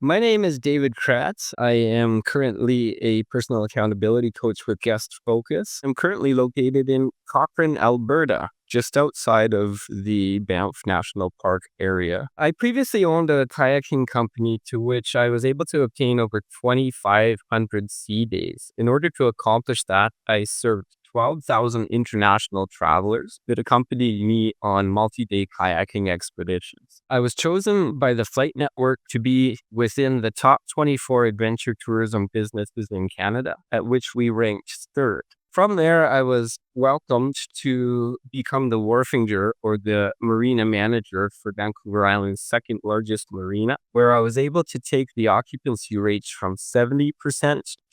My name is David Kratt. I am currently a personal accountability coach with Guest Focus. I'm currently located in Cochrane, Alberta, just outside of the Banff National Park area. I previously owned a kayaking company to which I was able to obtain over 2,500 sea days. In order to accomplish that, I served 12,000 international travelers that accompanied me on multi-day kayaking expeditions. I was chosen by the Flight Network to be within the top 24 adventure tourism businesses in Canada, at which we ranked third. From there, I was welcomed to become the wharfinger or the marina manager for Vancouver Island's second largest marina, where I was able to take the occupancy rates from 70%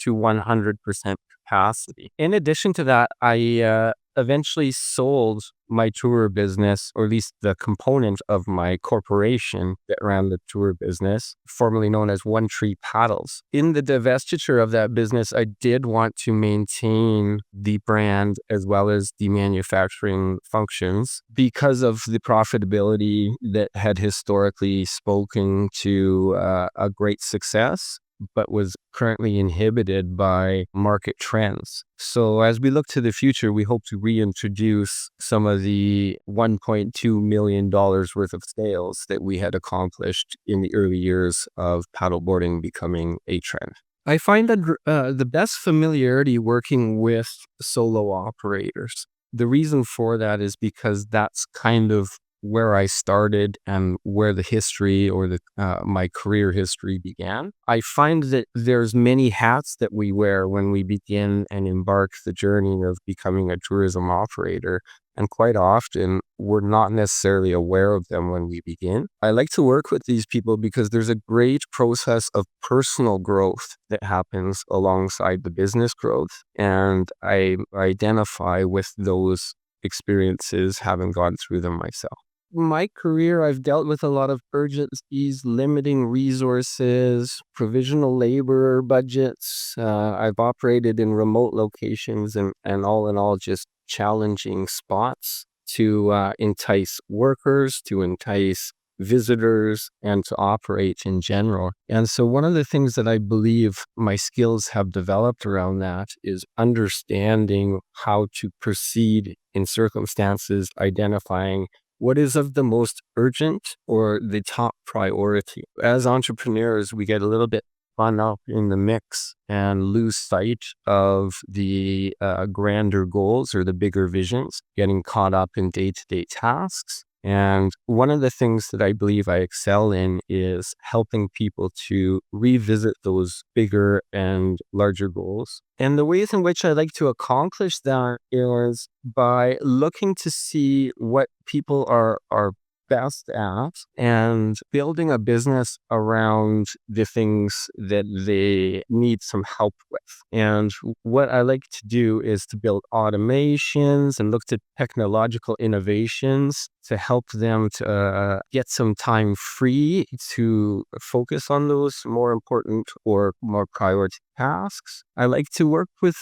to 100% capacity. In addition to that, I eventually sold my tour business, or at least the component of my corporation that ran the tour business, formerly known as One Tree Paddles. In the divestiture of that business, I did want to maintain the brand as well as the manufacturing functions because of the profitability that had historically spoken to a great success, but was currently inhibited by market trends. So as we look to the future, we hope to reintroduce some of the $1.2 million worth of sales that we had accomplished in the early years of paddleboarding becoming a trend. I find that the best familiarity working with solo operators. The reason for that is because that's kind of where I started and where the history or my career history began. I find that there's many hats that we wear when we begin and embark the journey of becoming a tourism operator. And quite often, we're not necessarily aware of them when we begin. I like to work with these people because there's a great process of personal growth that happens alongside the business growth. And I identify with those experiences, having gone through them myself. In my career, I've dealt with a lot of urgencies, limiting resources, provisional labor budgets. I've operated in remote locations and all in all, just challenging spots to entice workers, to entice visitors, and to operate in general. And so one of the things that I believe my skills have developed around that is understanding how to proceed in circumstances, identifying what is of the most urgent or the top priority. As entrepreneurs, we get a little bit spun up in the mix and lose sight of the grander goals or the bigger visions, getting caught up in day-to-day tasks. And one of the things that I believe I excel in is helping people to revisit those bigger and larger goals. And the ways in which I like to accomplish that is by looking to see what people are best at and building a business around the things that they need some help with. And what I like to do is to build automations and look to technological innovations to help them to get some time free to focus on those more important or more priority tasks. I like to work with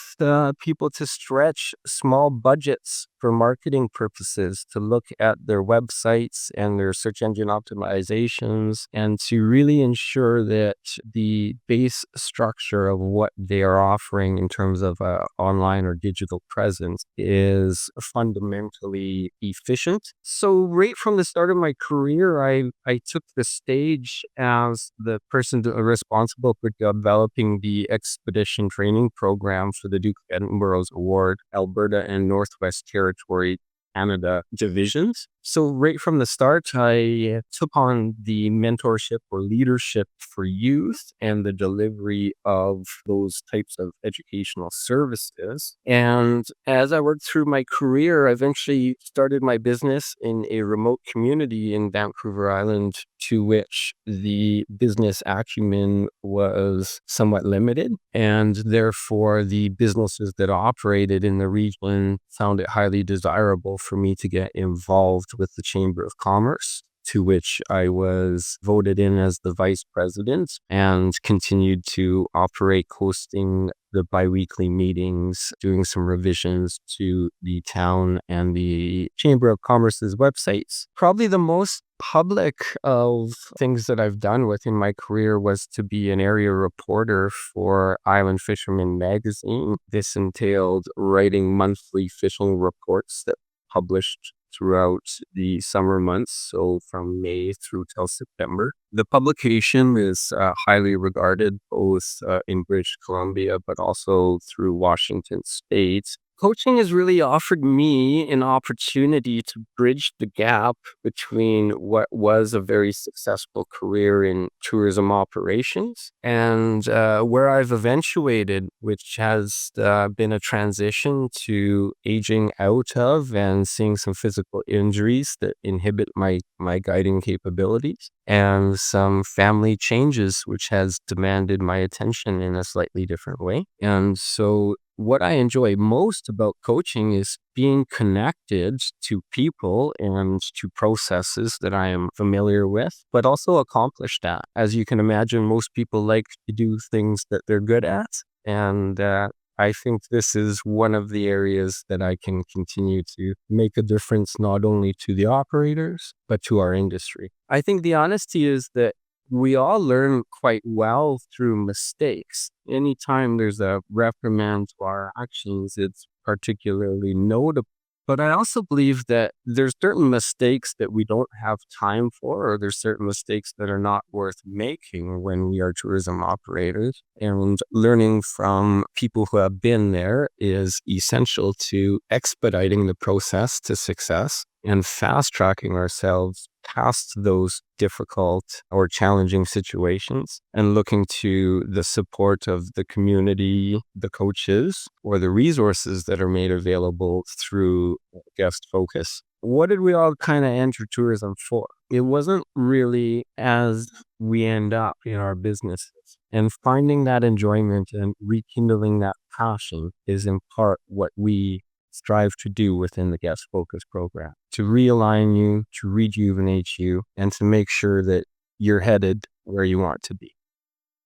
people to stretch small budgets for marketing purposes, to look at their websites and their search engine optimizations, and to really ensure that the base structure of what they are offering in terms of online or digital presence is fundamentally efficient. So right from the start of my career, I took the stage as the person responsible for developing the expedition training program for the Duke of Edinburgh's Award, Alberta and Northwest Territory, Canada divisions. So right from the start, I took on the mentorship or leadership for youth and the delivery of those types of educational services. And as I worked through my career, I eventually started my business in a remote community in Vancouver Island, to which the business acumen was somewhat limited. And therefore, the businesses that operated in the region found it highly desirable for me to get involved with the Chamber of Commerce to which I was voted in as the vice president and continued to operate hosting the biweekly meetings, doing some revisions to the town and the Chamber of Commerce's websites. Probably the most public of things that I've done within my career was to be an area reporter for Island Fisherman magazine. This entailed writing monthly fishing reports that published throughout the summer months, so from May through till September. The publication is highly regarded both in British Columbia, but also through Washington State. Coaching has really offered me an opportunity to bridge the gap between what was a very successful career in tourism operations and where I've eventuated, which has been a transition to aging out of and seeing some physical injuries that inhibit my guiding capabilities, and some family changes, which has demanded my attention in a slightly different way. And so what I enjoy most about coaching is being connected to people and to processes that I am familiar with, but also accomplish that. As you can imagine, most people like to do things that they're good at. And I think this is one of the areas that I can continue to make a difference, not only to the operators, but to our industry. I think the honesty is that we all learn quite well through mistakes. Anytime there's a reprimand to our actions, it's particularly notable. But I also believe that there's certain mistakes that we don't have time for, or there's certain mistakes that are not worth making when we are tourism operators. And learning from people who have been there is essential to expediting the process to success and fast tracking ourselves past those difficult or challenging situations and looking to the support of the community, the coaches, or the resources that are made available through guest focus. What did we all kind of enter tourism for? It wasn't really as we end up in our businesses. And finding that enjoyment and rekindling that passion is in part what we strive to do within the guest focus program, to realign you, to rejuvenate you, and to make sure that you're headed where you want to be.